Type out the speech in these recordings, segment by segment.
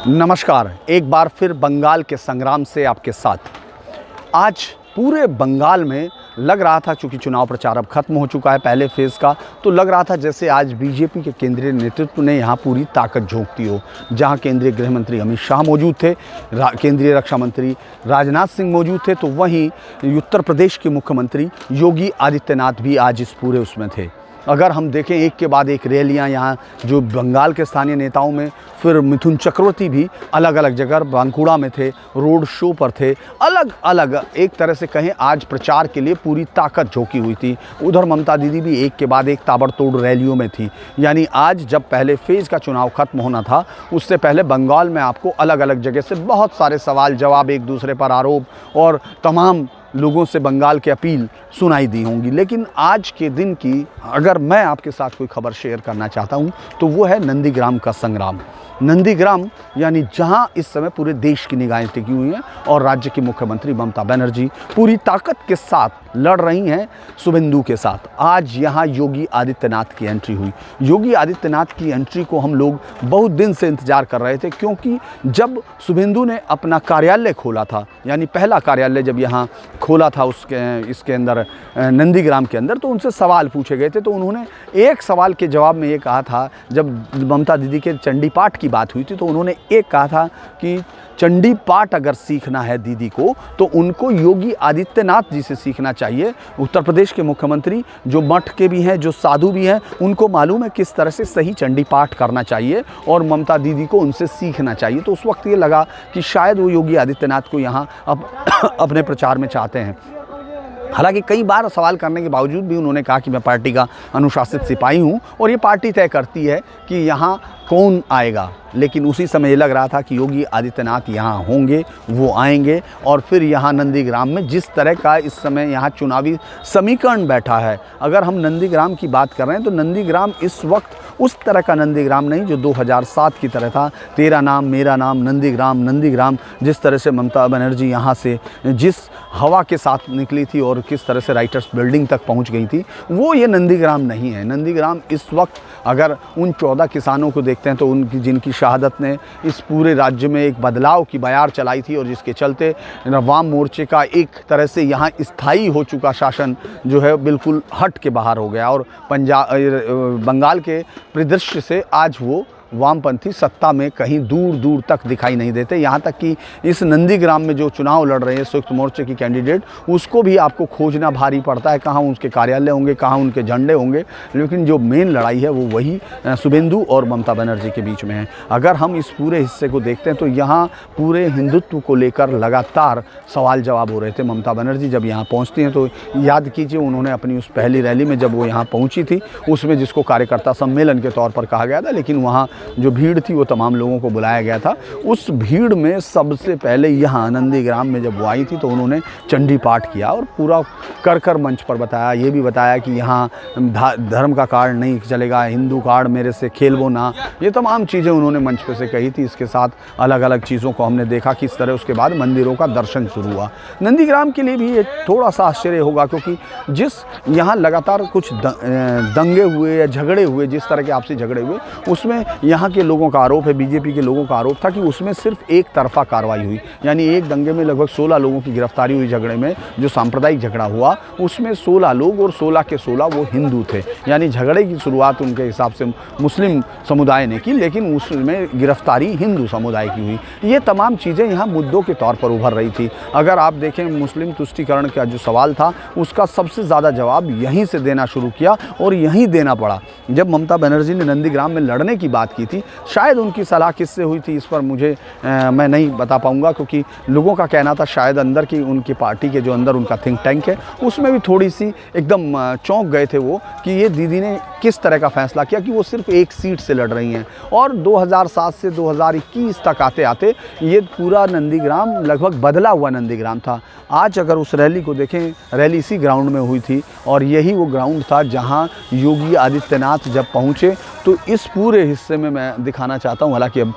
नमस्कार। एक बार फिर बंगाल के संग्राम से आपके साथ। आज पूरे बंगाल में लग रहा था, चूंकि चुनाव प्रचार अब खत्म हो चुका है पहले फेज़ का, तो लग रहा था जैसे आज बीजेपी के केंद्रीय नेतृत्व ने यहाँ पूरी ताकत झोंकती हो। जहाँ केंद्रीय गृह मंत्री अमित शाह मौजूद थे, केंद्रीय रक्षा मंत्री राजनाथ सिंह मौजूद थे, तो वहीं उत्तर प्रदेश के मुख्यमंत्री योगी आदित्यनाथ भी आज इस पूरे उसमें थे। अगर हम देखें एक के बाद एक रैलियां यहाँ जो बंगाल के स्थानीय नेताओं में, फिर मिथुन चक्रवर्ती भी अलग अलग जगह बांकुड़ा में थे, रोड शो पर थे, अलग अलग एक तरह से कहें आज प्रचार के लिए पूरी ताकत झोंकी हुई थी। उधर ममता दीदी भी एक के बाद एक ताबड़तोड़ रैलियों में थी। यानी आज जब पहले फेज़ का चुनाव खत्म होना था, उससे पहले बंगाल में आपको अलग अलग जगह से बहुत सारे सवाल जवाब, एक दूसरे पर आरोप और तमाम लोगों से बंगाल की अपील सुनाई दी होंगी। लेकिन आज के दिन की अगर मैं आपके साथ कोई खबर शेयर करना चाहता हूं तो वो है नंदीग्राम का संग्राम। नंदीग्राम यानी जहां इस समय पूरे देश की निगाहें टिकी हुई हैं और राज्य की मुख्यमंत्री ममता बनर्जी पूरी ताकत के साथ लड़ रही हैं शुभेंदु के साथ। आज यहां योगी आदित्यनाथ की एंट्री हुई। योगी आदित्यनाथ की एंट्री को हम लोग बहुत दिन से इंतजार कर रहे थे, क्योंकि जब शुभेंदु ने अपना कार्यालय खोला था, यानी पहला कार्यालय जब यहाँ खोला था इसके अंदर नंदीग्राम के अंदर, तो उनसे सवाल पूछे गए थे। तो उन्होंने एक सवाल के जवाब में ये कहा था, जब ममता दीदी के चंडी पाठ की बात हुई थी तो उन्होंने एक कहा था कि चंडी पाठ अगर सीखना है दीदी को तो उनको योगी आदित्यनाथ जी से सीखना चाहिए। उत्तर प्रदेश के मुख्यमंत्री जो मठ के भी हैं, जो साधु भी हैं, उनको मालूम है किस तरह से सही चंडी पाठ करना चाहिए और ममता दीदी को उनसे सीखना चाहिए। तो उस वक्त ये लगा कि शायद वो योगी आदित्यनाथ को यहाँ अब अपने प्रचार में चाहते हैं। हालांकि कई बार सवाल करने के बावजूद भी उन्होंने कहा कि मैं पार्टी का अनुशासित सिपाही हूं और ये पार्टी तय करती है कि यहाँ कौन आएगा। लेकिन उसी समय ये लग रहा था कि योगी आदित्यनाथ यहाँ होंगे, वो आएंगे और फिर यहाँ नंदीग्राम में जिस तरह का इस समय यहाँ चुनावी समीकरण बैठा है, अगर हम नंदीग्राम की बात कर रहे हैं तो नंदीग्राम इस वक्त उस तरह का नंदीग्राम नहीं जो 2007 की तरह था। तेरा नाम मेरा नाम नंदीग्राम जिस तरह से ममता बनर्जी यहाँ से जिस हवा के साथ निकली थी और किस तरह से राइटर्स बिल्डिंग तक पहुँच गई थी, वो ये नंदीग्राम नहीं है। नंदीग्राम इस वक्त अगर उन 14 किसानों को देखते हैं तो उनकी जिनकी शहादत ने इस पूरे राज्य में एक बदलाव की बयार चलाई थी और जिसके चलते वाम मोर्चे का एक तरह से यहाँ स्थायी हो चुका शासन जो है बिल्कुल हट के बाहर हो गया और बंगाल के परिदृश्य से आज वो वामपंथी सत्ता में कहीं दूर दूर तक दिखाई नहीं देते। यहाँ तक कि इस नंदीग्राम में जो चुनाव लड़ रहे हैं संयुक्त मोर्चे की कैंडिडेट, उसको भी आपको खोजना भारी पड़ता है, कहाँ उनके कार्यालय होंगे, कहाँ उनके झंडे होंगे। लेकिन जो मेन लड़ाई है वो वही शुभेंदु और ममता बनर्जी के बीच में है। अगर हम इस पूरे हिस्से को देखते हैं तो यहाँ पूरे हिंदुत्व को लेकर लगातार सवाल जवाब हो रहे थे। ममता बनर्जी जब यहाँ पहुँचती हैं तो याद कीजिए उन्होंने अपनी उस पहली रैली में जब वो यहाँ पहुँची थी, उसमें जिसको कार्यकर्ता सम्मेलन के तौर पर कहा गया था, लेकिन वहाँ जो भीड़ थी वो तमाम लोगों को बुलाया गया था। उस भीड़ में सबसे पहले यहाँ नंदीग्राम में जब वो आई थी तो उन्होंने चंडी पाठ किया और पूरा कर मंच पर बताया, ये भी बताया कि यहाँ धर्म का कार्ड नहीं चलेगा, हिंदू कार्ड मेरे से खेलवो ना, ये तमाम चीज़ें उन्होंने मंच पर से कही थी। इसके साथ अलग अलग चीज़ों को हमने देखा किस तरह उसके बाद मंदिरों का दर्शन शुरू हुआ। नंदीग्राम के लिए भी ये थोड़ा सा आश्चर्य होगा, क्योंकि जिस यहाँ लगातार कुछ दंगे हुए या झगड़े हुए, जिस तरह के आपसी झगड़े हुए, उसमें यहाँ के लोगों का आरोप है, बीजेपी के लोगों का आरोप था कि उसमें सिर्फ एक तरफा कार्रवाई हुई। यानी एक दंगे में लगभग 16 लोगों की गिरफ्तारी हुई। झगड़े में जो सांप्रदायिक झगड़ा हुआ उसमें 16 लोग और 16 के 16 वो हिंदू थे। यानी झगड़े की शुरुआत उनके हिसाब से मुस्लिम समुदाय ने की, लेकिन उसमें गिरफ्तारी हिंदू समुदाय की हुई। ये तमाम चीज़ें यहाँ मुद्दों के तौर पर उभर रही थी। अगर आप देखें मुस्लिम तुष्टीकरण का जो सवाल था उसका सबसे ज़्यादा जवाब यहीं से देना शुरू किया और यहीं देना पड़ा। जब ममता बनर्जी ने नंदीग्राम में लड़ने की बात की थी, शायद उनकी सलाह किससे हुई थी इस पर मुझे मैं नहीं बता पाऊंगा, क्योंकि लोगों का कहना था शायद अंदर की उनकी पार्टी के जो अंदर उनका थिंक टैंक है उसमें भी थोड़ी सी एकदम चौंक गए थे वो कि ये दीदी ने किस तरह का फैसला किया कि वो सिर्फ एक सीट से लड़ रही हैं। और 2007 से 2021 तक आते आते ये पूरा नंदीग्राम लगभग बदला हुआ नंदीग्राम था। आज अगर उस रैली को देखें, रैली इसी ग्राउंड में हुई थी और यही वो ग्राउंड था जहां योगी आदित्यनाथ जब पहुंचे। तो इस पूरे हिस्से में मैं दिखाना चाहता हूं, हालांकि अब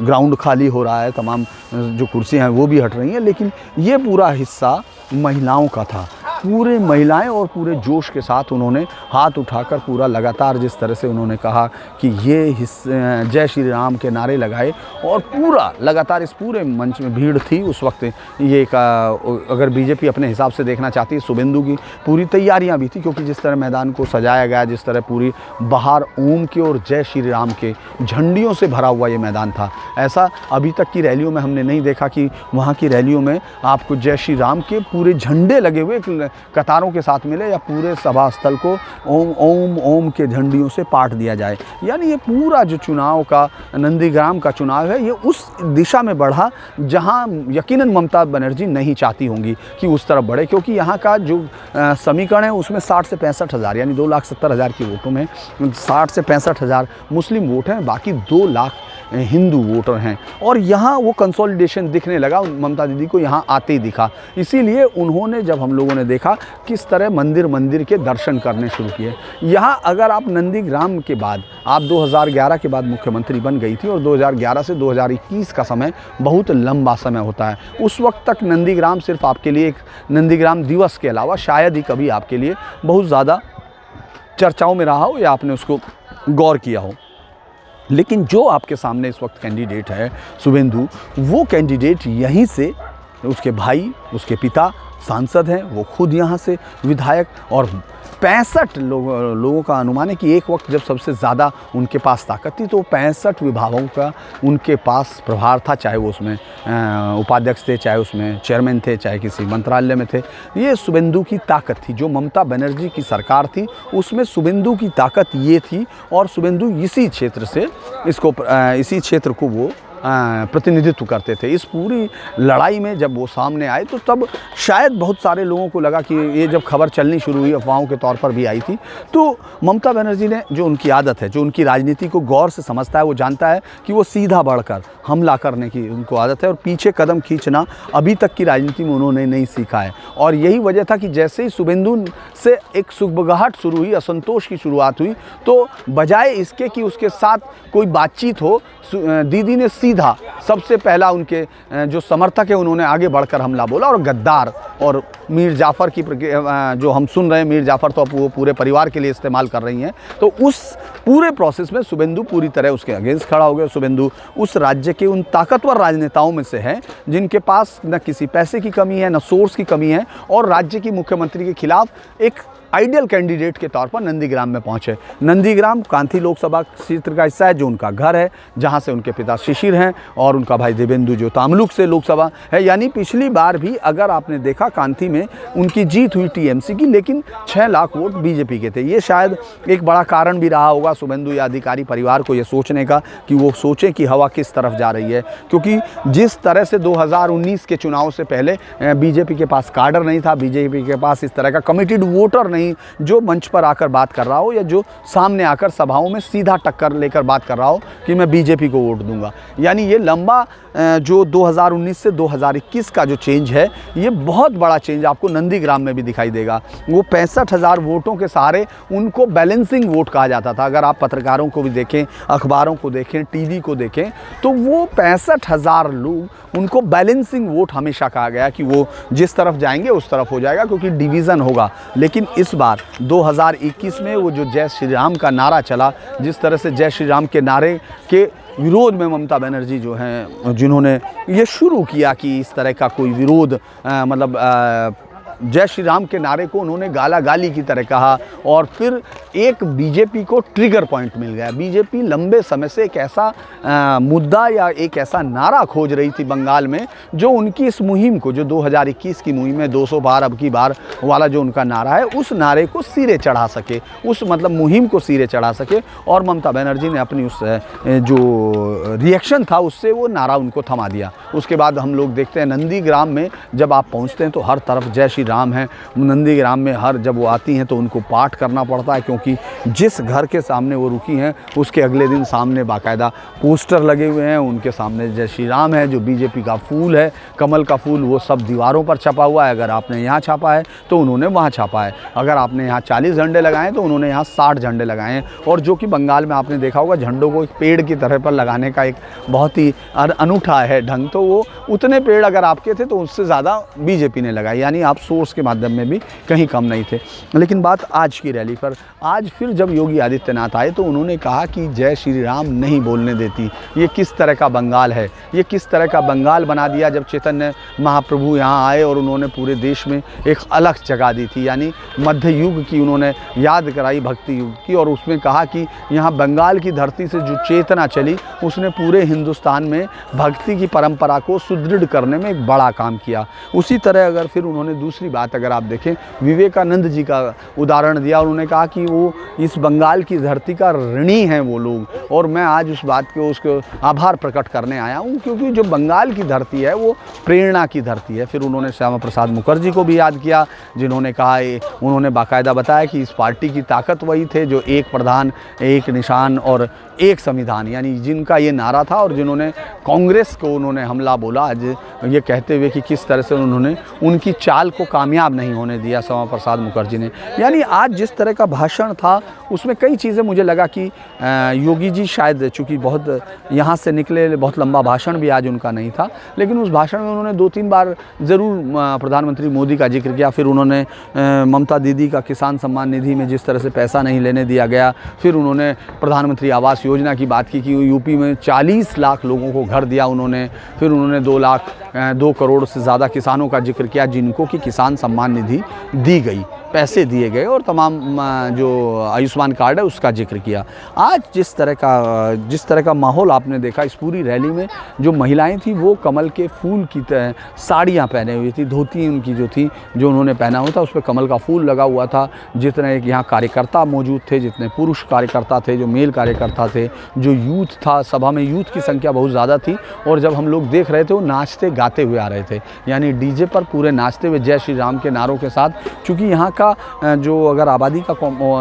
ग्राउंड खाली हो रहा है, तमाम जो कुर्सियां हैं वो भी हट रही हैं, लेकिन ये पूरा हिस्सा महिलाओं का था। पूरे महिलाएं और पूरे जोश के साथ उन्होंने हाथ उठाकर पूरा लगातार जिस तरह से उन्होंने कहा कि ये जय श्री राम के नारे लगाए और पूरा लगातार इस पूरे मंच में भीड़ थी उस वक्त। ये अगर बीजेपी अपने हिसाब से देखना चाहती है, शुभेंदु की पूरी तैयारियां भी थी, क्योंकि जिस तरह मैदान को सजाया गया, जिस तरह पूरी बाहर ओम के और जय श्री राम के झंडियों से भरा हुआ ये मैदान था। ऐसा अभी तक की रैलियों में हमने नहीं देखा कि वहाँ की रैलियों में आपको जय श्री राम के पूरे झंडे लगे हुए कतारों के साथ मिले या पूरे सभा स्थल को ओम ओम ओम के झंडियों से पाट दिया जाए। यानी ये पूरा जो चुनाव का नंदीग्राम का चुनाव है, ये उस दिशा में बढ़ा जहाँ यकीनन ममता बनर्जी नहीं चाहती होंगी कि उस तरफ बढ़े, क्योंकि यहाँ का जो समीकरण है उसमें 60 से 65 हज़ार यानी 2,70,000 की वोटों में 60 से 65 हज़ार मुस्लिम वोट हैं, बाकी 2 लाख हिंदू वोटर हैं। और यहाँ वो कंसोलिडेशन दिखने लगा, ममता दीदी को यहाँ आते ही दिखा। इसीलिए उन्होंने, जब हम लोगों ने देखा किस तरह मंदिर मंदिर के दर्शन करने शुरू किए। यहाँ अगर आप नंदीग्राम के बाद, आप 2011 के बाद मुख्यमंत्री बन गई थी और 2011 से 2021 का समय बहुत लंबा समय होता है। उस वक्त तक नंदीग्राम सिर्फ आपके लिए एक नंदीग्राम दिवस के अलावा शायद ही कभी आपके लिए बहुत ज़्यादा चर्चाओं में रहा हो या आपने उसको गौर किया हो। लेकिन जो आपके सामने इस वक्त कैंडिडेट है शुभेंदु, वो कैंडिडेट यहीं से, उसके भाई, उसके पिता सांसद हैं, वो खुद यहाँ से विधायक, और 65 लोगों का अनुमान है कि एक वक्त जब सबसे ज़्यादा उनके पास ताकत थी तो 65 विभागों का उनके पास प्रभार था, चाहे वो उसमें उपाध्यक्ष थे, चाहे उसमें चेयरमैन थे, चाहे किसी मंत्रालय में थे। ये शुभेंदु की ताकत थी। जो ममता बनर्जी की सरकार थी उसमें शुभेंदु की ताकत ये थी, और शुभेंदु इसी क्षेत्र को वो प्रतिनिधित्व करते थे। इस पूरी लड़ाई में जब वो सामने आए तो तब शायद बहुत सारे लोगों को लगा कि ये जब खबर चलनी शुरू हुई, अफवाहों के तौर पर भी आई थी, तो ममता बनर्जी ने, जो उनकी आदत है, जो उनकी राजनीति को गौर से समझता है, वो जानता है कि वो सीधा बढ़कर हमला करने की उनको आदत है और पीछे कदम खींचना अभी तक की राजनीति में उन्होंने नहीं सीखा है। और यही वजह था कि जैसे ही शुभेंदु से एक सुगबगाहट शुरू हुई, असंतोष की शुरुआत हुई, तो बजाय इसके कि उसके साथ कोई बातचीत हो, दीदी ने सीधा सबसे पहला उनके जो समर्थक है उन्होंने आगे बढ़कर हमला बोला, और गद्दार और मीर जाफ़र की जो हम सुन रहे हैं, मीर जाफ़र तो वो पूरे परिवार के लिए इस्तेमाल कर रही हैं, तो उस पूरे प्रोसेस में शुभेंदु पूरी तरह उसके अगेंस्ट खड़ा हो गया। शुभेंदु उस राज्य के उन ताकतवर राजनेताओं में से हैं जिनके पास न किसी पैसे की कमी है, न सोर्स की कमी है, और राज्य की मुख्यमंत्री के खिलाफ एक आइडियल कैंडिडेट के तौर पर नंदीग्राम में पहुंचे। नंदीग्राम कांथी लोकसभा क्षेत्र का हिस्सा है, जो उनका घर है, जहां से उनके पिता शिशिर हैं और उनका भाई देवेंदु जो तामलुक से लोकसभा है। यानी पिछली बार भी अगर आपने देखा कांथी में उनकी जीत हुई टीएमसी की, लेकिन 6 लाख वोट बीजेपी के थे। ये शायद एक बड़ा कारण भी रहा होगा शुभेंदु या अधिकारी परिवार को ये सोचने का कि वो सोचें कि हवा किस तरफ जा रही है, क्योंकि जिस तरह से 2019 के चुनाव से पहले बीजेपी के पास काडर नहीं था, बीजेपी के पास इस तरह का कमिटेड वोटर नहीं जो मंच पर आकर बात कर रहा हो या जो सामने आकर सभाओं में सीधा टक्कर लेकर बात कर रहा हो कि मैं बीजेपी को वोट दूंगा। यानी ये लंबा जो 2019 से 2021 का जो चेंज है, ये बहुत बड़ा चेंज आपको नंदीग्राम में भी दिखाई देगा। वो 65,000 वोटों के सहारे उनको बैलेंसिंग वोट कहा जाता था। अगर आप पत्रकारों को भी देखें, अखबारों को देखें, टीवी को देखें, तो वो 65,000 लोग, उनको बैलेंसिंग वोट हमेशा कहा गया कि वो जिस तरफ जाएंगे उस तरफ हो जाएगा, क्योंकि डिवीज़न होगा। लेकिन इस बार 2021 में वो जो जय श्री राम का नारा चला, जिस तरह से जय श्री राम के नारे के विरोध में ममता बनर्जी जो हैं, जिन्होंने ये शुरू किया कि इस तरह का कोई विरोध, जय श्री राम के नारे को उन्होंने गाला गाली की तरह कहा, और फिर एक बीजेपी को ट्रिगर पॉइंट मिल गया। बीजेपी लंबे समय से एक ऐसा मुद्दा या एक ऐसा नारा खोज रही थी बंगाल में, जो उनकी इस मुहिम को, जो 2021 की मुहिम है 200 बार अब की बार वाला जो उनका नारा है, उस नारे को सिरे चढ़ा सके, उस मतलब मुहिम को सिरे चढ़ा सके। और ममता बनर्जी ने अपनी उस जो रिएक्शन था उससे वो नारा उनको थमा दिया। उसके बाद हम लोग देखते हैं नंदीग्राम में जब आप पहुँचते हैं तो हर तरफ जय श्री राम है। नंदीग्राम में हर जब वो आती हैं तो उनको पाठ करना पड़ता है, क्योंकि जिस घर के सामने वो रुकी हैं उसके अगले दिन सामने बाकायदा पोस्टर लगे हुए हैं, उनके सामने जय श्री राम है, जो बीजेपी का फूल है, कमल का फूल, वो सब दीवारों पर छपा हुआ है। अगर आपने यहाँ छापा है तो उन्होंने वहाँ छापा है, अगर आपने यहाँ 40 झंडे लगाए तो उन्होंने यहाँ 60 झंडे लगाए हैं। और जो कि बंगाल में आपने देखा होगा झंडों को एक पेड़ की तरह पर लगाने का एक बहुत ही अनूठा है ढंग, तो तो वो उतने पेड़ अगर आपके थे तो उससे ज़्यादा बीजेपी ने लगाए, यानी आप सोर्स के माध्यम में भी कहीं कम नहीं थे। लेकिन बात आज की रैली पर, आज फिर जब योगी आदित्यनाथ आए तो उन्होंने कहा कि जय श्री राम नहीं बोलने देती। ये किस तरह का बंगाल है, ये किस तरह का बंगाल बना दिया जब चैतन्य महाप्रभु यहाँ आए और उन्होंने पूरे देश में एक अलग जगह दी थी, यानी मध्य युग की उन्होंने याद कराई, भक्ति युग की। और उसमें कहा कि यहाँ बंगाल की धरती से जो चेतना चली उसने पूरे हिंदुस्तान में भक्ति की परंपरा को सुदृढ़ करने में एक बड़ा काम किया। उसी तरह अगर फिर उन्होंने दूसरी बात अगर आप देखें, विवेकानंद जी का उदाहरण दिया। उन्होंने कहा कि वो इस बंगाल की धरती का ऋणी हैं वो लोग, और मैं आज उस बात के उसको आभार प्रकट करने आया हूँ, क्योंकि जो बंगाल की धरती है वो प्रेरणा की धरती है। फिर उन्होंने श्यामा प्रसाद मुखर्जी को भी याद किया, जिन्होंने कहा, उन्होंने बाकायदा बताया कि इस पार्टी की ताकत वही थे जो एक प्रधान, एक निशान और एक संविधान, यानी जिनका ये नारा था, और जिन्होंने कांग्रेस को उन्होंने हमला बोला आज ये कहते हुए कि किस तरह से उन्होंने उनकी चाल को कामयाब नहीं होने दिया श्यामा प्रसाद मुखर्जी ने। यानी आज जिस तरह का भाषण था उसमें कई चीज़ें मुझे लगा कि योगी जी शायद चूँकि बहुत यहाँ से निकले, बहुत लंबा भाषण भी आज उनका नहीं था, लेकिन उस भाषण में उन्होंने 2-3 बार ज़रूर प्रधानमंत्री मोदी का जिक्र किया। फिर उन्होंने ममता दीदी का किसान सम्मान निधि में जिस तरह से पैसा नहीं लेने दिया गया, फिर उन्होंने प्रधानमंत्री आवास योजना की बात की कि यूपी में 40 लाख लोगों को घर दिया उन्होंने। फिर उन्होंने 2 करोड़ से ज़्यादा किसानों का जिक्र किया जिनको कि किसान सम्मान निधि दी गई, पैसे दिए गए, और तमाम जो आयुष्मान कार्ड है उसका जिक्र किया। आज जिस तरह का माहौल आपने देखा इस पूरी रैली में, जो महिलाएं थी वो कमल के फूल की साड़ियाँ पहने हुई थी, धोती उनकी जो थी, जो उन्होंने पहना हुआ था उस पर कमल का फूल लगा हुआ था। जितने यहाँ कार्यकर्ता मौजूद थे, जितने पुरुष कार्यकर्ता थे, जो मेल कार्यकर्ता थे, जो यूथ था, सभा में यूथ की संख्या बहुत ज़्यादा थी। और जब हम लोग देख रहे थे वो नाचते गाते हुए आ रहे थे, यानी डीजे पर पूरे नाचते हुए जय श्री राम के नारों के साथ। चूँकि यहाँ का जो अगर आबादी का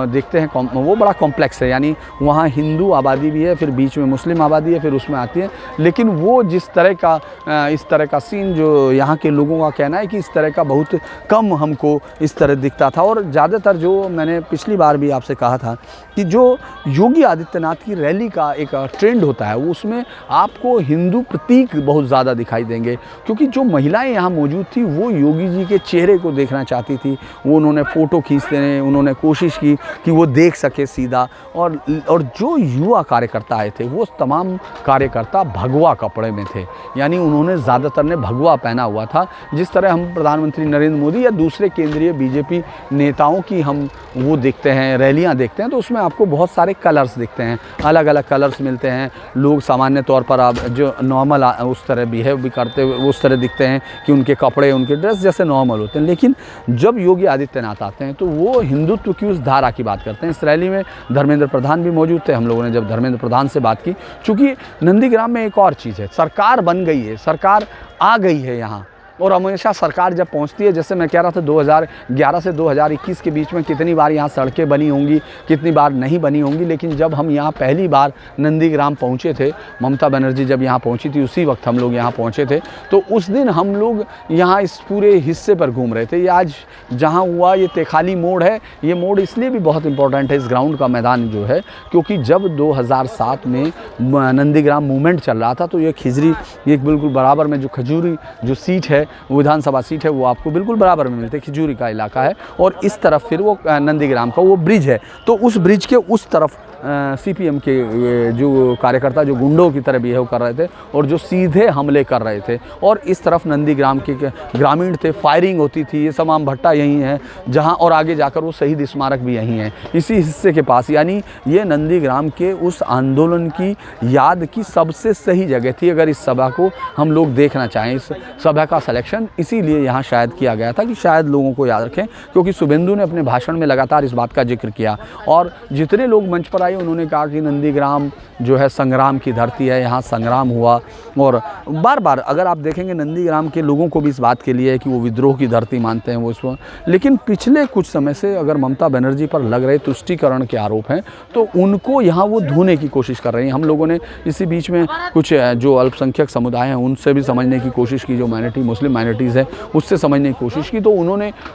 देखते हैं वो बड़ा कॉम्प्लेक्स है, यानी वहाँ हिंदू आबादी भी है, फिर बीच में मुस्लिम आबादी है, फिर उसमें आती है। लेकिन वो जिस तरह का इस तरह का सीन जो यहाँ के लोगों का कहना है कि इस तरह का बहुत कम हमको इस तरह दिखता था। और ज़्यादातर जो मैंने पिछली बार भी आपसे कहा था कि जो योगी आदित्यनाथ की रैली का एक ट्रेंड होता है वो उसमें आपको हिंदू प्रतीक बहुत ज़्यादा दिखाई देंगे, क्योंकि जो महिलाएं यहाँ मौजूद थी वो योगी जी के चेहरे को देखना चाहती थी। वो उन्होंने फ़ोटो खींचते हैं, उन्होंने कोशिश की कि वो देख सके सीधा। और जो युवा कार्यकर्ता आए थे वो तमाम कार्यकर्ता भगवा कपड़े में थे, यानी उन्होंने ज़्यादातर ने भगवा पहना हुआ था। जिस तरह हम प्रधानमंत्री नरेंद्र मोदी या दूसरे केंद्रीय बीजेपी नेताओं की हम वो देखते हैं, रैलियां देखते हैं, तो उसमें आपको बहुत सारे कलर्स दिखते हैं, अलग अलग कलर्स मिलते हैं। लोग सामान्य तौर पर आप जो नॉर्मल उस तरह बिहेव भी करते हुए उस तरह दिखते हैं कि उनके कपड़े, उनके ड्रेस जैसे नॉर्मल होते हैं। लेकिन जब योगी आदित्यनाथ आते हैं तो वो हिंदुत्व की उस धारा की बात करते हैं। इस रैली में धर्मेंद्र प्रधान भी मौजूद थे। हम लोगों ने जब धर्मेंद्र प्रधान से बात की, चूँकि नंदीग्राम में एक और चीज़ है, सरकार बन गई है, सरकार आ गई है यहाँ, और हमेशा सरकार जब पहुंचती है, जैसे मैं कह रहा था 2011 से 2021 के बीच में कितनी बार यहाँ सड़कें बनी होंगी, कितनी बार नहीं बनी होंगी, लेकिन जब हम यहाँ पहली बार नंदीग्राम पहुँचे थे, ममता बनर्जी जब यहाँ पहुँची थी उसी वक्त हम लोग यहाँ पहुँचे थे, तो उस दिन हम लोग यहाँ इस पूरे हिस्से पर घूम रहे थे। ये आज जहाँ हुआ ये तेखाली मोड़ है, ये मोड़ इसलिए भी बहुत इंपॉर्टेंट है इस ग्राउंड का मैदान जो है, क्योंकि जब 2007 में नंदीग्राम मूवमेंट चल रहा था तो ये खिजरी, ये बिल्कुल बराबर में जो खजूरी जो सीट है, विधानसभा सीट है, वो आपको बिल्कुल बराबर में मिलते है, खिजूरी का इलाका है। और इस तरफ फिर वो नंदीग्राम का वो ब्रिज है, तो उस ब्रिज के उस तरफ सीपीएम के जो कार्यकर्ता जो गुंडों की तरह बिहेव कर रहे थे और जो सीधे हमले कर रहे थे, और इस तरफ नंदीग्राम के ग्रामीण थे, फायरिंग होती थी। ये समाम भट्टा यहीं है जहां, और आगे जाकर वो शहीद स्मारक भी यहीं है, इसी हिस्से के पास। यानी ये नंदीग्राम के उस आंदोलन की याद की सबसे सही जगह थी अगर इस सभा को हम लोग देखना चाहें। इस सभा का सिलेक्शन इसीलिए यहाँ शायद किया गया था कि शायद लोगों को याद रखें, क्योंकि शुभेंदु ने अपने भाषण में लगातार इस बात का जिक्र किया, और जितने लोग मंच पर उन्होंने कहा कि नंदीग्राम जो है संग्राम की धरती है, यहाँ संग्राम हुआ। और बार बार अगर आप देखेंगे नंदीग्राम के लोगों को भी इस बात के लिए है कि वो विद्रोह की धरती मानते हैं वो इसको। लेकिन पिछले कुछ समय से अगर ममता बनर्जी पर लग रहे तुष्टीकरण के आरोप हैं तो उनको यहाँ वो धोने की कोशिश कर रही हैं। हम लोगों ने इसी बीच में कुछ जो अल्पसंख्यक समुदाय हैं उनसे भी समझने की कोशिश की, जो माइनॉरिटी मुस्लिम माइनॉरिटीज़ है उससे समझने की कोशिश की, तो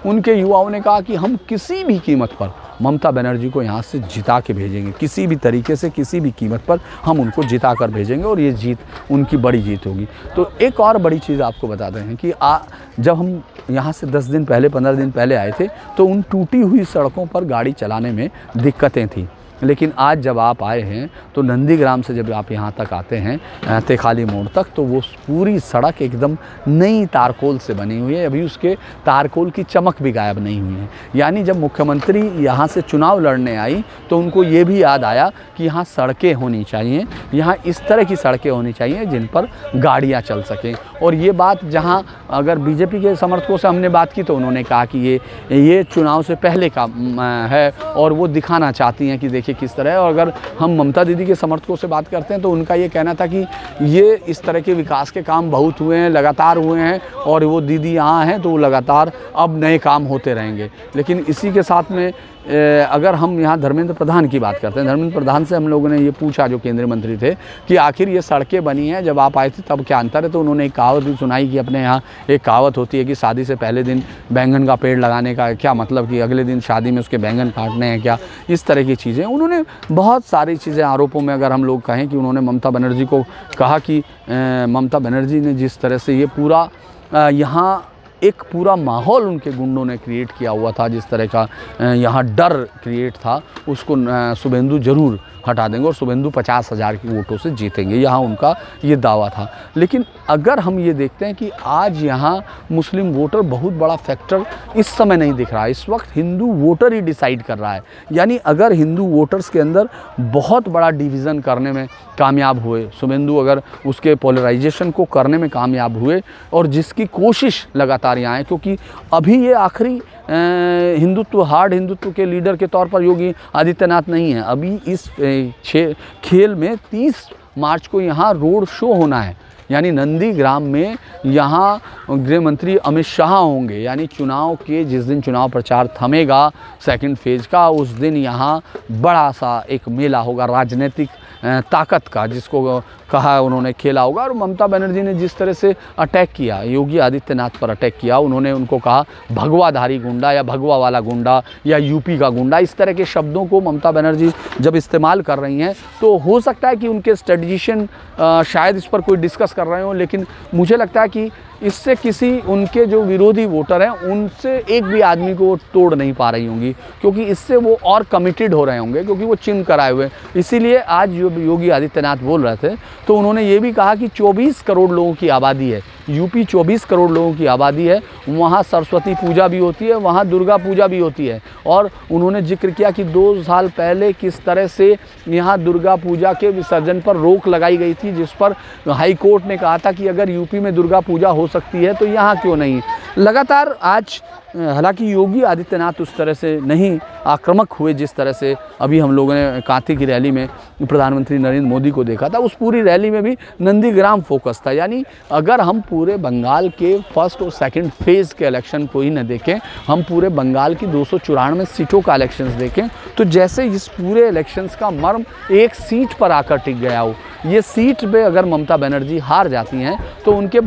उनके युवाओं ने कहा कि हम किसी भी कीमत पर ममता बनर्जी को यहाँ से जिता के भेजेंगे। किसी भी तरीके से किसी भी कीमत पर हम उनको जिता कर भेजेंगे और ये जीत उनकी बड़ी जीत होगी। तो एक और बड़ी चीज़ आपको बताते हैं कि जब हम यहाँ से 10 दिन पहले 15 दिन पहले आए थे तो उन टूटी हुई सड़कों पर गाड़ी चलाने में दिक्कतें थी, लेकिन आज जब आप आए हैं तो नंदीग्राम से जब आप यहाँ तक आते हैं तेखाली मोड़ तक, तो वो पूरी सड़क एकदम नई तारकोल से बनी हुई है। अभी उसके तारकोल की चमक भी गायब नहीं हुई है। यानी जब मुख्यमंत्री यहाँ से चुनाव लड़ने आई तो उनको ये भी याद आया कि यहाँ सड़कें होनी चाहिए, यहाँ इस तरह की सड़कें होनी चाहिए जिन पर गाड़ियाँ चल सकें। और ये बात जहाँ अगर बीजेपी के समर्थकों से हमने बात की तो उन्होंने कहा कि ये चुनाव से पहले का है और वो दिखाना चाहती हैं कि देखिए किस तरह है। और अगर हम ममता दीदी के समर्थकों से बात करते हैं तो उनका ये कहना था कि ये इस तरह के विकास के काम बहुत हुए हैं, लगातार हुए हैं और वो दीदी यहाँ हैं तो वो लगातार अब नए काम होते रहेंगे। लेकिन इसी के साथ में अगर हम यहाँ धर्मेंद्र प्रधान की बात करते हैं, धर्मेंद्र प्रधान से हम लोगों ने ये पूछा जो केंद्रीय मंत्री थे कि आखिर ये सड़कें बनी हैं, जब आप आए थे तब क्या अंतर है। तो उन्होंने एक कहावत भी सुनाई कि अपने यहाँ एक कहावत होती है कि शादी से पहले दिन बैंगन का पेड़ लगाने का क्या मतलब, कि अगले दिन शादी में उसके बैंगन काटने हैं क्या, इस तरह की चीज़ें। उन्होंने बहुत सारी चीज़ें आरोपों में अगर हम लोग कहें कि उन्होंने ममता बनर्जी को कहा कि ममता बनर्जी ने जिस तरह से ये पूरा यहाँ एक पूरा माहौल उनके गुंडों ने क्रिएट किया हुआ था, जिस तरह का यहाँ डर क्रिएट था, उसको शुभेंदु ज़रूर हटा देंगे और शुभेंदु 50,000 की वोटों से जीतेंगे, यहाँ उनका ये दावा था। लेकिन अगर हम ये देखते हैं कि आज यहाँ मुस्लिम वोटर बहुत बड़ा फैक्टर इस समय नहीं दिख रहा है, इस वक्त हिंदू वोटर ही डिसाइड कर रहा है। यानी अगर हिंदू वोटर्स के अंदर बहुत बड़ा डिवीज़न करने में कामयाब हुए, शुभेंदु अगर उसके पोलराइजेशन को करने में कामयाब हुए और जिसकी कोशिश लगातार यहाँ है, क्योंकि अभी ये आखिरी हिंदुत्व हार्ड हिंदुत्व के लीडर के तौर पर योगी आदित्यनाथ नहीं है। अभी इस खेल में 30 मार्च को यहाँ रोड शो होना है, यानी नंदीग्राम में यहाँ गृह मंत्री अमित शाह होंगे। यानी चुनाव के जिस दिन चुनाव प्रचार थमेगा सेकंड फेज़ का, उस दिन यहाँ बड़ा सा एक मेला होगा राजनीतिक ताकत का, जिसको कहा उन्होंने खेला होगा। और ममता बनर्जी ने जिस तरह से अटैक किया, योगी आदित्यनाथ पर अटैक किया, उन्होंने उनको कहा भगवाधारी गुंडा या भगवा वाला गुंडा या यूपी का गुंडा, इस तरह के शब्दों को ममता बनर्जी जब इस्तेमाल कर रही हैं तो हो सकता है कि उनके स्ट्रेटजिशियन शायद इस पर कोई डिस्कस कर रहे हो, लेकिन मुझे लगता है कि इससे किसी उनके जो विरोधी वोटर हैं उनसे एक भी आदमी को वो तोड़ नहीं पा रही होंगी, क्योंकि इससे वो और कमिटेड हो रहे होंगे, क्योंकि वो चिन्ह कराए हुए। इसीलिए आज योगी आदित्यनाथ बोल रहे थे तो उन्होंने ये भी कहा कि 24 करोड़ लोगों की आबादी है, यूपी 24 करोड़ लोगों की आबादी है, वहाँ सरस्वती पूजा भी होती है, वहाँ दुर्गा पूजा भी होती है। और उन्होंने जिक्र किया कि 2 साल पहले किस तरह से यहाँ दुर्गा पूजा के विसर्जन पर रोक लगाई गई थी, जिस पर हाई कोर्ट ने कहा था कि अगर यूपी में दुर्गा पूजा हो सकती है तो यहाँ क्यों नहीं। लगातार आज हालांकि योगी आदित्यनाथ उस तरह से नहीं आक्रामक हुए जिस तरह से अभी हम लोगों ने कांती की रैली में प्रधानमंत्री नरेंद्र मोदी को देखा था, उस पूरी रैली में भी नंदीग्राम फोकस था। यानी अगर हम पूरे बंगाल के फर्स्ट और सेकंड फेज़ के इलेक्शन को ही न देखें, हम पूरे बंगाल की 294 सीटों का इलेक्शंस देखें, तो जैसे इस पूरे इलेक्शंस का मर्म एक सीट पर आकर टिक गया हो। ये सीट पे अगर ममता बनर्जी हार जाती हैं तो उनकी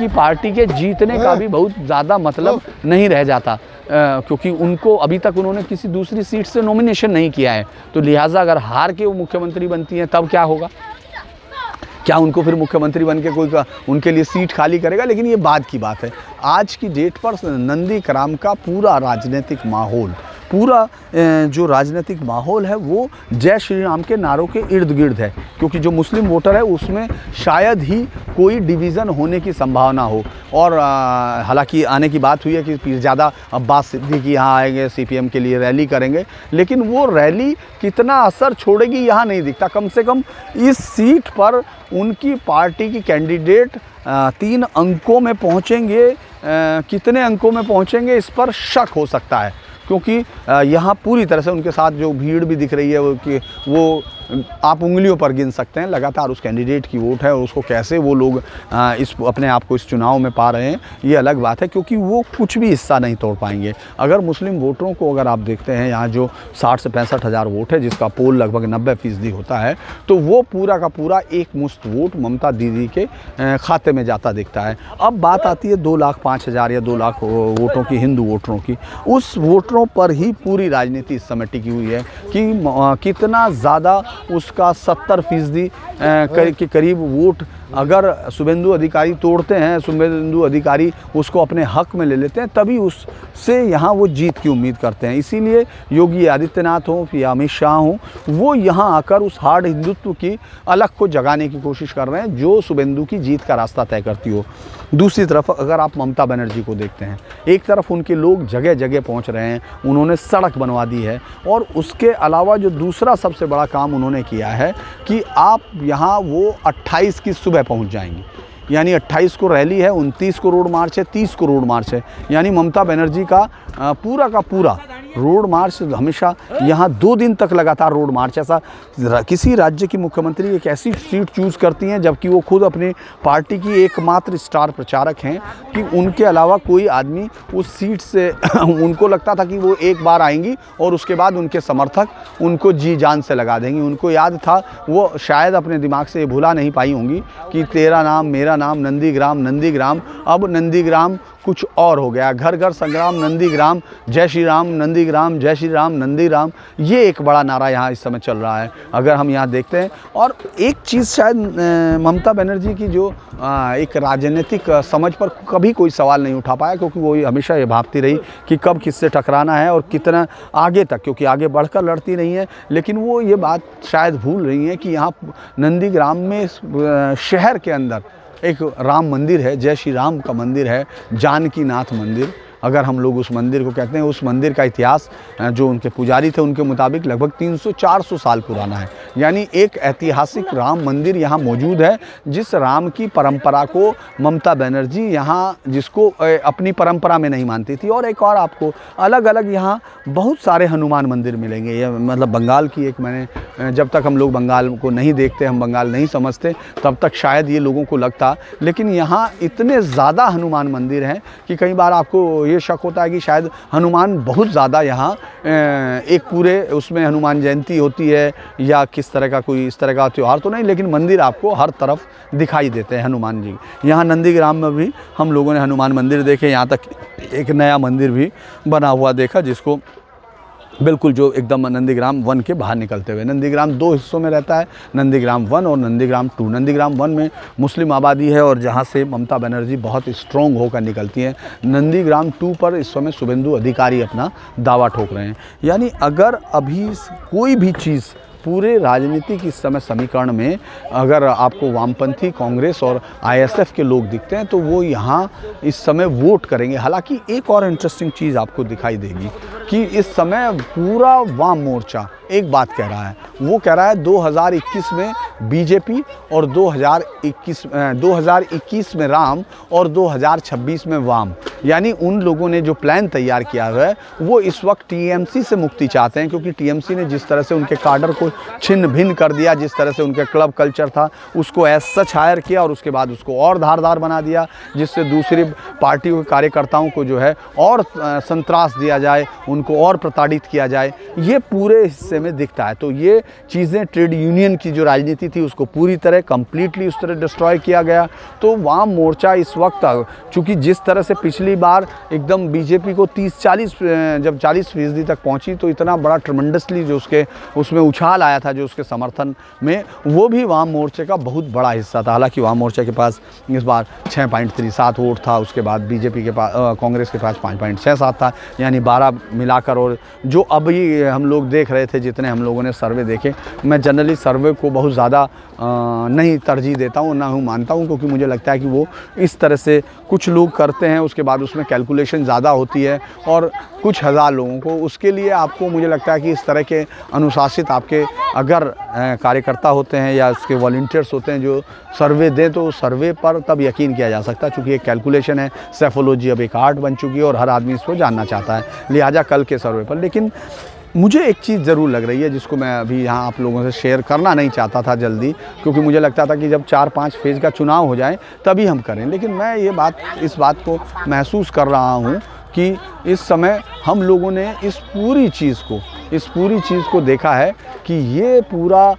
पार्टी के जीतने का भी बहुत ज़्यादा मतलब नहीं रह जाता, क्योंकि उनको अभी तक उन्होंने किसी दूसरी सीट से नॉमिनेशन नहीं किया है। तो लिहाजा अगर हार के वो मुख्यमंत्री बनती हैं तब क्या होगा, क्या उनको फिर मुख्यमंत्री बन के कोई उनके लिए सीट खाली करेगा। लेकिन ये बाद की बात है। आज की डेट पर नंदीग्राम का पूरा राजनीतिक माहौल, पूरा जो राजनीतिक माहौल है वो जय श्री राम के नारों के इर्द गिर्द है, क्योंकि जो मुस्लिम वोटर है उसमें शायद ही कोई डिवीज़न होने की संभावना हो। और हालांकि आने की बात हुई है कि पीरजादा अब्बास सिद्दीकी यहाँ आएंगे, सीपीएम के लिए रैली करेंगे, लेकिन वो रैली कितना असर छोड़ेगी यहाँ नहीं दिखता। कम से कम इस सीट पर उनकी पार्टी की कैंडिडेट 3 अंकों में पहुँचेंगे, कितने अंकों में पहुँचेंगे इस पर शक हो सकता है, क्योंकि यहाँ पूरी तरह से उनके साथ जो भीड़ भी दिख रही है वो आप उंगलियों पर गिन सकते हैं लगातार उस कैंडिडेट की वोट है, और उसको कैसे वो लोग इस अपने आप को इस चुनाव में पा रहे हैं, ये अलग बात है, क्योंकि वो कुछ भी हिस्सा नहीं तोड़ पाएंगे। अगर मुस्लिम वोटरों को अगर आप देखते हैं यहाँ जो 60 से 65 हज़ार वोट है, जिसका पोल लगभग 90% होता है, तो वो पूरा का पूरा एक मुश्त वोट ममता दीदी के खाते में जाता दिखता है। अब बात आती है 2,05,000 या 2 लाख वोटों की, हिंदू वोटरों की। उस वोटरों पर ही पूरी राजनीति इस समय टिकी हुई है कि कितना ज़्यादा उसका 70% के करीब वोट अगर शुभेंदु अधिकारी तोड़ते हैं, शुभेंदु अधिकारी उसको अपने हक में ले लेते हैं, तभी उससे यहाँ वो जीत की उम्मीद करते हैं। इसीलिए योगी आदित्यनाथ हों या अमित शाह हों, वो यहाँ आकर उस हार्ड हिंदुत्व की अलग को जगाने की कोशिश कर रहे हैं, जो शुभेंदु की जीत का रास्ता तय करती हो। दूसरी तरफ अगर आप ममता बनर्जी को देखते हैं, एक तरफ उनके लोग जगह जगह पहुँच रहे हैं, उन्होंने सड़क बनवा दी है, और उसके अलावा जो दूसरा सबसे बड़ा काम उन्होंने किया है कि आप यहाँ वो 28 की सुबह पहुंच जाएंगी। यानी 28 को रैली है, 29 को रोड मार्च है, 30 को रोड मार्च है। यानी ममता बनर्जी का पूरा का पूरा रोड मार्च हमेशा यहाँ 2 दिन तक लगातार रोड मार्च। ऐसा किसी राज्य की मुख्यमंत्री एक ऐसी सीट चूज़ करती हैं जबकि वो खुद अपनी पार्टी की एकमात्र स्टार प्रचारक हैं, कि उनके अलावा कोई आदमी उस सीट से उनको लगता था कि वो एक बार आएंगी और उसके बाद उनके समर्थक उनको जी जान से लगा देंगे। उनको याद था, वो शायद अपने दिमाग से ये भुला नहीं पाई होंगी कि तेरा नाम मेरा नाम नंदीग्राम नंदीग्राम। अब नंदीग्राम कुछ और हो गया, घर घर संग्राम नंदीग्राम, जय श्री राम नंदीग्राम, जय श्री राम नंदीग्राम, ये एक बड़ा नारा यहाँ इस समय चल रहा है अगर हम यहाँ देखते हैं। और एक चीज़ शायद ममता बनर्जी की जो एक राजनीतिक समझ पर कभी कोई सवाल नहीं उठा पाया, क्योंकि वो हमेशा ये भाबती रही कि कब किससे टकराना है और कितना आगे तक, क्योंकि आगे बढ़कर लड़ती नहीं है। लेकिन वो ये बात शायद भूल रही है कि यहाँ नंदीग्राम में शहर के अंदर एक राम मंदिर है, जय श्री राम का मंदिर है, जानकी नाथ मंदिर अगर हम लोग उस मंदिर को कहते हैं। उस मंदिर का इतिहास जो उनके पुजारी थे उनके मुताबिक लगभग 300-400 साल पुराना है। यानी एक ऐतिहासिक राम मंदिर यहाँ मौजूद है, जिस राम की परंपरा को ममता बनर्जी यहाँ जिसको अपनी परंपरा में नहीं मानती थी। और एक और आपको अलग अलग यहाँ बहुत सारे हनुमान मंदिर मिलेंगे। ये मतलब बंगाल की एक, मैंने जब तक हम लोग बंगाल को नहीं देखते, हम बंगाल नहीं समझते, तब तक शायद ये लोगों को लगता, लेकिन यहाँ इतने ज़्यादा हनुमान मंदिर हैं कि कई बार आपको ये शक होता है कि शायद हनुमान बहुत ज़्यादा यहाँ एक पूरे उसमें हनुमान जयंती होती है या किस तरह का कोई इस तरह का त्यौहार तो नहीं, लेकिन मंदिर आपको हर तरफ दिखाई देते हैं हनुमान जी। यहाँ नंदीग्राम में भी हम लोगों ने हनुमान मंदिर देखे, यहाँ तक एक नया मंदिर भी बना हुआ देखा, जिसको बिल्कुल जो एकदम नंदीग्राम 1 के बाहर निकलते हुए। नंदीग्राम 2 हिस्सों में रहता है, नंदीग्राम 1 और नंदीग्राम 2। नंदीग्राम 1 में मुस्लिम आबादी है और जहां से ममता बनर्जी बहुत स्ट्रॉन्ग होकर निकलती हैं। नंदीग्राम 2 पर इस समय शुभेंदु अधिकारी अपना दावा ठोक रहे हैं। यानी अगर अभी कोई भी चीज़ पूरे राजनीतिक इस समय समीकरण में अगर आपको वामपंथी कांग्रेस और आईएसएफ के लोग दिखते हैं तो वो यहाँ इस समय वोट करेंगे। हालांकि एक और इंटरेस्टिंग चीज़ आपको दिखाई देगी कि इस समय पूरा वाम मोर्चा एक बात कह रहा है, वो कह रहा है 2021 में बीजेपी और 2021 में राम और 2026 में वाम। यानी उन लोगों ने जो प्लान तैयार किया है वो इस वक्त टीएमसी से मुक्ति चाहते हैं, क्योंकि टीएमसी ने जिस तरह से उनके काडर को छिन्न भिन्न कर दिया, जिस तरह से उनके क्लब कल्चर था उसको एज सच हायर किया और उसके बाद उसको और धारदार बना दिया, जिससे दूसरी पार्टियों के कार्यकर्ताओं को जो है और संत्रास दिया जाए, उनको और प्रताड़ित किया जाए, ये पूरे हिस्से में दिखता है। तो ये चीज़ें ट्रेड यूनियन की जो राजनीति थी उसको पूरी तरह कंप्लीटली उस तरह डिस्ट्रॉय किया गया। तो वाम मोर्चा इस वक्त, चूँकि जिस तरह से पिछली बार एकदम बीजेपी को 30-40 जब 40% तक पहुंची तो इतना बड़ा ट्रमेंडसली जो उसमें उछाल आया था जो उसके समर्थन में, वो भी वाम मोर्चे का बहुत बड़ा हिस्सा था। हालांकि वाम मोर्चे के पास इस बार 6.37 वोट था, उसके बाद बीजेपी के पास कांग्रेस के पास 5.67 था, यानी 12 मिलाकर। और जो अभी हम लोग देख रहे थे, जितने हम लोगों ने सर्वे देखे, मैं जनरली सर्वे को बहुत ज़्यादा नहीं तरजीह देता हूँ, ना हूँ मानता हूँ, क्योंकि मुझे लगता है कि वो इस तरह से कुछ लोग करते हैं, उसके बाद उसमें कैलकुलेशन ज़्यादा होती है और कुछ हज़ार लोगों को, उसके लिए आपको मुझे लगता है कि इस तरह के अनुशासित आपके अगर कार्यकर्ता होते हैं या उसके वॉलंटियर्स होते हैं जो सर्वे दें, तो सर्वे पर तब यकीन किया जा सकता है, क्योंकि एक कैलकुलेशन है, सेफोलॉजी अब एक आर्ट बन चुकी है और हर आदमी इसको जानना चाहता है, लिहाजा कल के सर्वे पर। लेकिन मुझे एक चीज़ ज़रूर लग रही है जिसको मैं अभी यहाँ आप लोगों से शेयर करना नहीं चाहता था जल्दी, क्योंकि मुझे लगता था कि जब 4-5 फेज़ का चुनाव हो जाए तभी हम करें। लेकिन मैं इस बात को महसूस कर रहा हूँ कि इस समय हम लोगों ने इस पूरी चीज़ को देखा है कि ये पूरा